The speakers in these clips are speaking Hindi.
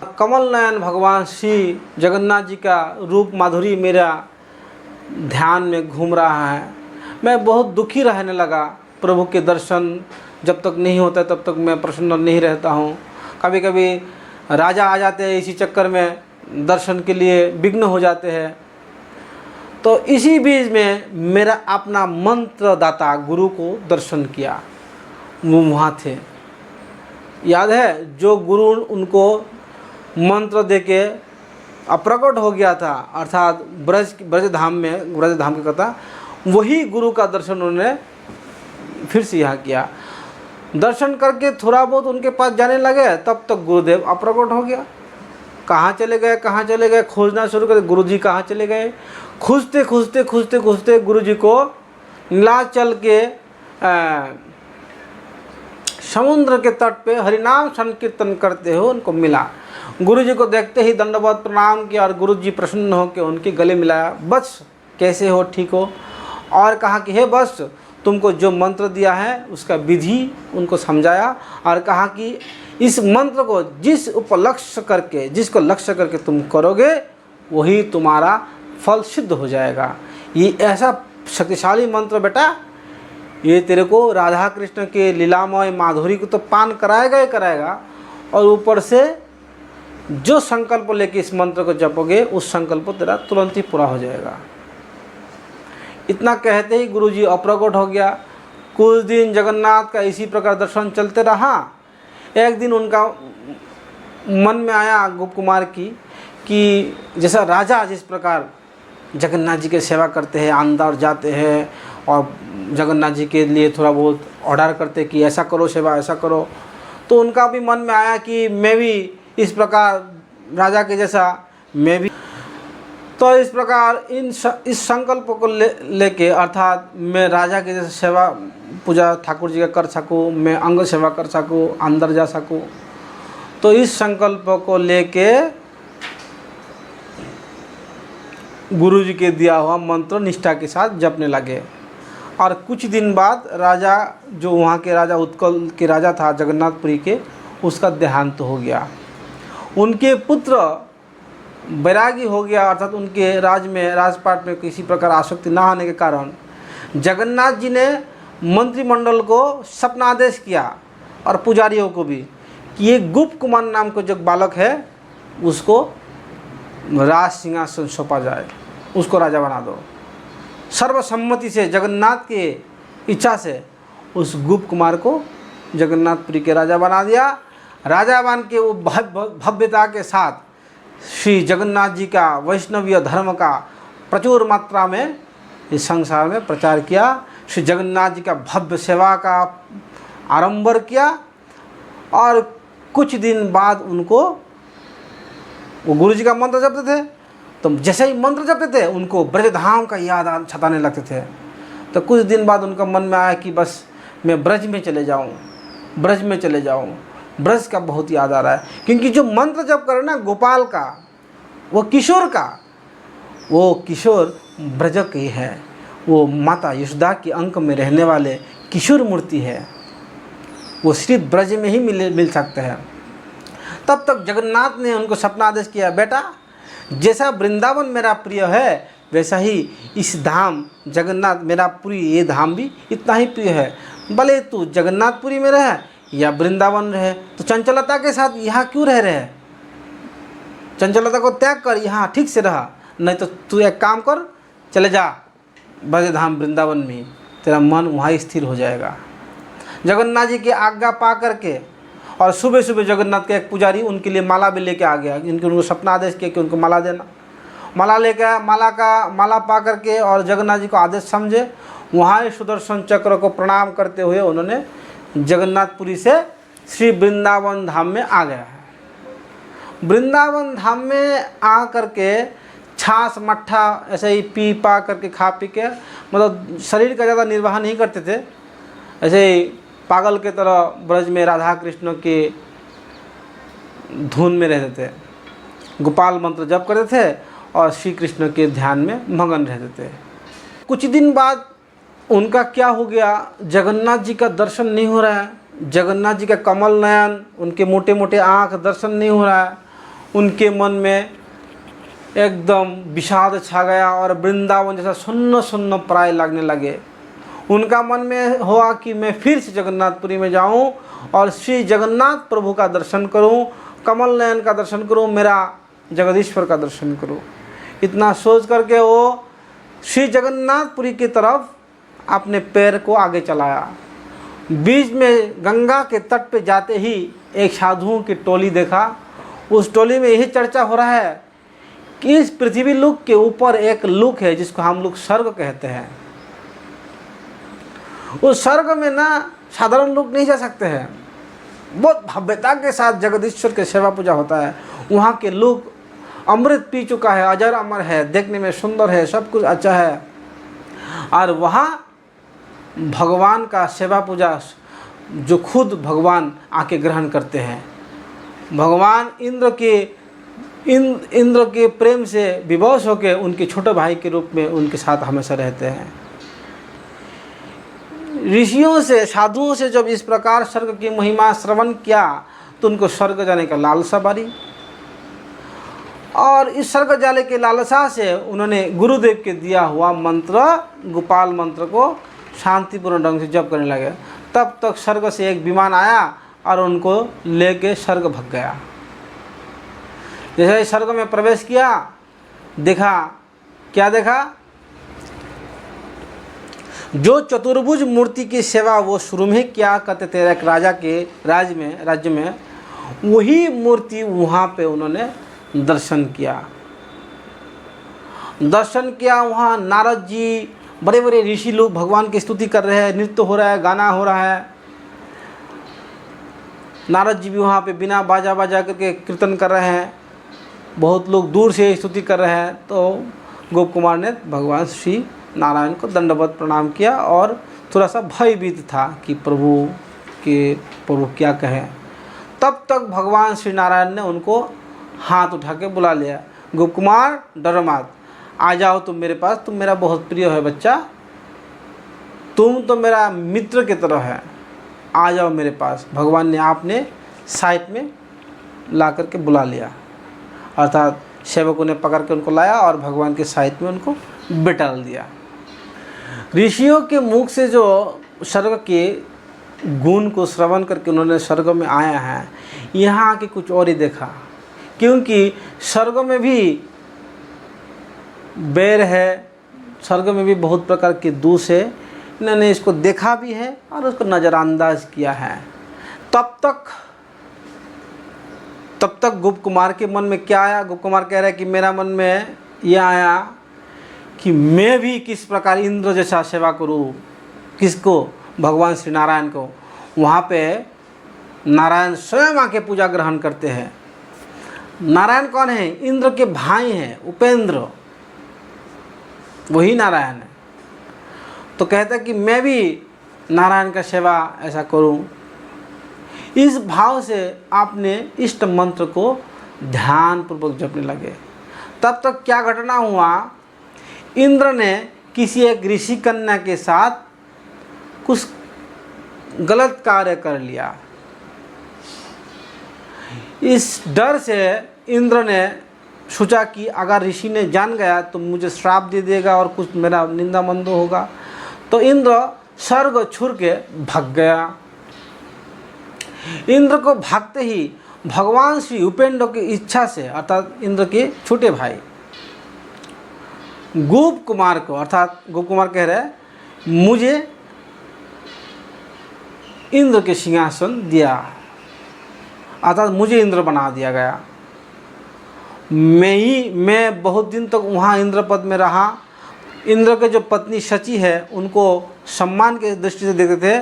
कमल नयन भगवान श्री जगन्नाथ जी का रूप माधुरी मेरा ध्यान में घूम रहा है। मैं बहुत दुखी रहने लगा। प्रभु के दर्शन जब तक नहीं होता तब तक मैं प्रसन्न नहीं रहता हूँ। कभी कभी राजा आ जाते हैं, इसी चक्कर में दर्शन के लिए विघ्न हो जाते हैं। तो इसी बीच में मेरा अपना मंत्रदाता गुरु को दर्शन किया। वो वहाँ थे, याद है, जो गुरु उनको मंत्र देके अप्रकट हो गया था, अर्थात ब्रज धाम की कथा, वही गुरु का दर्शन उन्होंने फिर से यहाँ किया। दर्शन करके थोड़ा बहुत उनके पास जाने लगे, तब तक गुरुदेव अप्रकट हो गया। कहाँ चले गए खोजना शुरू कर। गुरु जी कहाँ चले गए? खोजते गुरु जी को नीलाचल के समुद्र के तट पे हरिनाम संकीर्तन करते हुए उनको मिला। गुरु जी को देखते ही दंडवत प्रणाम किया और गुरु जी प्रसन्न होकर उनके गले मिलाया। बस कैसे हो, ठीक हो? और कहा कि हे बस, तुमको जो मंत्र दिया है उसका विधि उनको समझाया और कहा कि इस मंत्र को जिसको लक्ष्य करके तुम करोगे वही तुम्हारा फल सिद्ध हो जाएगा। ये ऐसा शक्तिशाली मंत्र बेटा, ये तेरे को राधा कृष्ण के लीलामय माधुरी को तो पान कराएगा ही कराएगा, और ऊपर से जो संकल्प लेके इस मंत्र को जपोगे उस संकल्प तेरा तुरंत ही पूरा हो जाएगा। इतना कहते ही गुरुजी अप्रकट हो गया। कुछ दिन जगन्नाथ का इसी प्रकार दर्शन चलते रहा। एक दिन उनका मन में आया गोप कुमार की कि जैसा राजा जिस प्रकार जगन्नाथ जी की सेवा करते हैं, अंदर जाते हैं और जगन्नाथ जी के लिए थोड़ा बहुत ऑर्डर करते कि ऐसा करो सेवा, ऐसा करो, तो उनका भी मन में आया कि मैं भी इस प्रकार राजा के जैसा मैं भी, तो इस प्रकार इस संकल्प को लेके अर्थात मैं राजा के जैसे सेवा पूजा ठाकुर जी का कर सकूँ, मैं अंग सेवा कर सकूँ, अंदर जा सकूँ, तो इस संकल्प को लेके गुरु जी के दिया हुआ मंत्र निष्ठा के साथ जपने लगे। और कुछ दिन बाद राजा, जो वहाँ के राजा उत्कल के राजा था जगन्नाथपुरी के, उसका देहांत हो गया। उनके पुत्र वैरागी हो गया, अर्थात उनके राजपाट में किसी प्रकार आसक्ति ना होने के कारण जगन्नाथ जी ने मंत्रिमंडल को स्वप्नादेश किया और पुजारियों को भी कि ये गुप्त कुमार नाम का जो बालक है उसको राज सिंहासन सौंपा जाए, उसको राजा बना दो। सर्वसम्मति से जगन्नाथ के इच्छा से उस गुप्त कुमार को जगन्नाथपुरी के राजा बना दिया। राजा बन के वो भव्यता के साथ श्री जगन्नाथ जी का वैष्णवीय धर्म का प्रचुर मात्रा में इस संसार में प्रचार किया। श्री जगन्नाथ जी का भव्य सेवा का आरंभ किया। और कुछ दिन बाद उनको वो गुरु जी का मंत्र जपते थे, तो जैसे ही मंत्र जपते थे उनको ब्रजधाम का याद सताने लगते थे। तो कुछ दिन बाद उनका मन में आया कि बस मैं ब्रज में चले जाऊँ। ब्रज का बहुत याद आ रहा है, क्योंकि जो मंत्र जप करे ना गोपाल का, वो किशोर ब्रज के है, वो माता यशोदा के अंक में रहने वाले किशोर मूर्ति है, वो सिर्फ ब्रज में ही मिल सकते हैं। तब तक जगन्नाथ ने उनको सपनादेश किया, बेटा जैसा वृंदावन मेरा प्रिय है वैसा ही इस धाम जगन्नाथ मेरा पुरी, ये धाम भी इतना ही प्रिय है। भले तू जगन्नाथपुरी में रहे या वृंदावन रहे, तो चंचलता के साथ यहाँ क्यों रह रहे? चंचलता को त्याग कर, यहाँ ठीक से रहा, नहीं तो तू एक काम कर, चले जा ब्रजधाम वृंदावन में, तेरा मन वहाँ ही स्थिर हो जाएगा। जगन्नाथ जी की आज्ञा पा करके और सुबह सुबह जगन्नाथ के एक पुजारी उनके लिए माला भी लेके आ गया। उनको सपना आदेश किया कि उनको माला देना। माला लेकर माला पा करके और जगन्नाथ जी को आदेश समझे, वहाँ ही सुदर्शन चक्र को प्रणाम करते हुए उन्होंने जगन्नाथपुरी से श्री वृंदावन धाम में आ गया है। वृंदावन धाम में आ करके छाछ मट्ठा ऐसे ही पी पा करके खा पी के, मतलब शरीर का ज़्यादा निर्वाह नहीं करते थे, ऐसे ही पागल के तरह ब्रज में राधा कृष्ण के धुन में रहते थे, गोपाल मंत्र जप करते थे और श्री कृष्ण के ध्यान में मगन रहते थे। कुछ दिन बाद उनका क्या हो गया, जगन्नाथ जी का दर्शन नहीं हो रहा है। जगन्नाथ जी का कमल नयन, उनके मोटे मोटे आँख दर्शन नहीं हो रहा है। उनके मन में एकदम विषाद छा गया और वृंदावन जैसा सुन्न सुन्न प्राय लगने लगे। उनका मन में हुआ कि मैं फिर से जगन्नाथपुरी में जाऊं और श्री जगन्नाथ प्रभु का दर्शन करूं, कमल नयन का दर्शन करूं, मेरा जगदीश्वर का दर्शन करूं। इतना सोच करके वो श्री जगन्नाथपुरी की तरफ अपने पैर को आगे चलाया। बीच में गंगा के तट पे जाते ही एक साधुओं की टोली देखा। उस टोली में यही चर्चा हो रहा है कि इस पृथ्वी लोक के ऊपर एक लोक है जिसको हम लोग स्वर्ग कहते हैं। उस स्वर्ग में ना साधारण लोग नहीं जा सकते हैं, बहुत भव्यता के साथ जगदीश्वर के सेवा पूजा होता है। वहाँ के लोग अमृत पी चुका है, अजर अमर है, देखने में सुंदर है, सब कुछ अच्छा है, और वहाँ भगवान का सेवा पूजा जो खुद भगवान आके ग्रहण करते हैं। भगवान इंद्र के प्रेम से विवश होकर उनके छोटे भाई के रूप में उनके साथ हमेशा रहते हैं। ऋषियों से, साधुओं से जब इस प्रकार स्वर्ग की महिमा श्रवण किया तो उनको स्वर्ग जाने का लालसा बारी, और इस स्वर्ग जाने के लालसा से उन्होंने गुरुदेव के दिया हुआ मंत्र, गोपाल मंत्र को शांतिपूर्ण ढंग से जप करने लगे। तब तक स्वर्ग से एक विमान आया और उनको लेके स्वर्ग भग गया। जैसे स्वर्ग में प्रवेश किया, देखा, क्या देखा? जो चतुर्भुज मूर्ति की सेवा वो शुरू में क्या करते थे एक राजा के राज्य में, वही मूर्ति वहाँ पे उन्होंने दर्शन किया। वहाँ नारद जी, बड़े बड़े ऋषि लोग भगवान की स्तुति कर रहे हैं, नृत्य हो रहा है, गाना हो रहा है। नारद जी भी वहाँ पे बिना बाजा करके कीर्तन कर रहे हैं। बहुत लोग दूर से स्तुति कर रहे हैं। तो गोप कुमार ने भगवान श्री नारायण को दंडवत प्रणाम किया और थोड़ा सा भयभीत था कि प्रभु क्या कहें। तब तक भगवान श्री नारायण ने उनको हाथ उठा के बुला लिया, गोप कुमार डरो मत, आ जाओ तुम मेरे पास, तुम मेरा बहुत प्रिय है बच्चा, तुम तो मेरा मित्र की तरह है, आ जाओ मेरे पास। भगवान ने आपने साइड में ला करके बुला लिया, अर्थात सेवकों ने पकड़ के उनको लाया और भगवान के साइड में उनको बिठाल दिया। ऋषियों के मुख से जो स्वर्ग के गुण को श्रवण करके उन्होंने स्वर्ग में आया है, यहाँ आके कुछ और ही देखा, क्योंकि स्वर्ग में भी बैर है, स्वर्ग में भी बहुत प्रकार के दोष है। इन्होंने इसको देखा भी है और उसको नज़रअंदाज किया है। तब तक गोप कुमार के मन में क्या आया? गोप कुमार कह रहा है कि मेरा मन में यह आया कि मैं भी किस प्रकार इंद्र जैसा सेवा करूं। किसको? भगवान श्री नारायण को। वहाँ पे नारायण स्वयं आके पूजा ग्रहण करते हैं। नारायण कौन है? इंद्र के भाई हैं, उपेंद्र, वही नारायण है। तो कहता है कि मैं भी नारायण का सेवा ऐसा करूं। इस भाव से आपने इष्ट मंत्र को ध्यान पूर्वक जपने लगे। तब तक क्या घटना हुआ? इंद्र ने किसी एक ऋषि कन्या के साथ कुछ गलत कार्य कर लिया। इस डर से इंद्र ने सोचा कि अगर ऋषि ने जान गया तो मुझे श्राप दे देगा और कुछ मेरा निंदा मंद होगा। तो इंद्र स्वर्ग छोड़ के भाग गया। इंद्र को भागते ही भगवान श्री उपेंद्र की इच्छा से, अर्थात इंद्र के छोटे भाई गोप कुमार को, अर्थात गोप कुमार कह रहे मुझे इंद्र के सिंहासन दिया, अर्थात मुझे इंद्र बना दिया गया। मैं बहुत दिन तक वहाँ इंद्र पद में रहा। इंद्र के जो पत्नी शची है उनको सम्मान के दृष्टि से देखते थे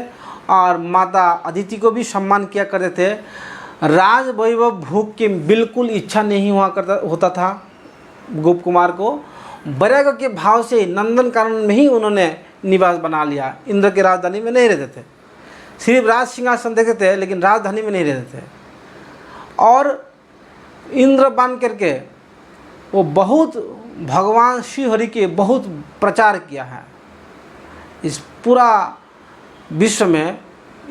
और माता अदिति को भी सम्मान किया करते थे। राज वैभव भोग की बिल्कुल इच्छा नहीं होता था गोप कुमार को। वैराग्य के भाव से नंदन कानन में ही उन्होंने निवास बना लिया। इंद्र के राजधानी में नहीं रहते थे, सिर्फ राज सिंहासन देखते थे लेकिन राजधानी में नहीं रहते थे। और इंद्र बन करके वो बहुत भगवान श्री हरि के बहुत प्रचार किया है। इस पूरा विश्व में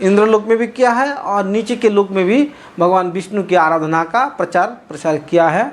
इंद्रलोक में भी किया है और नीचे के लोक में भी भगवान विष्णु की आराधना का प्रचार प्रसार किया है।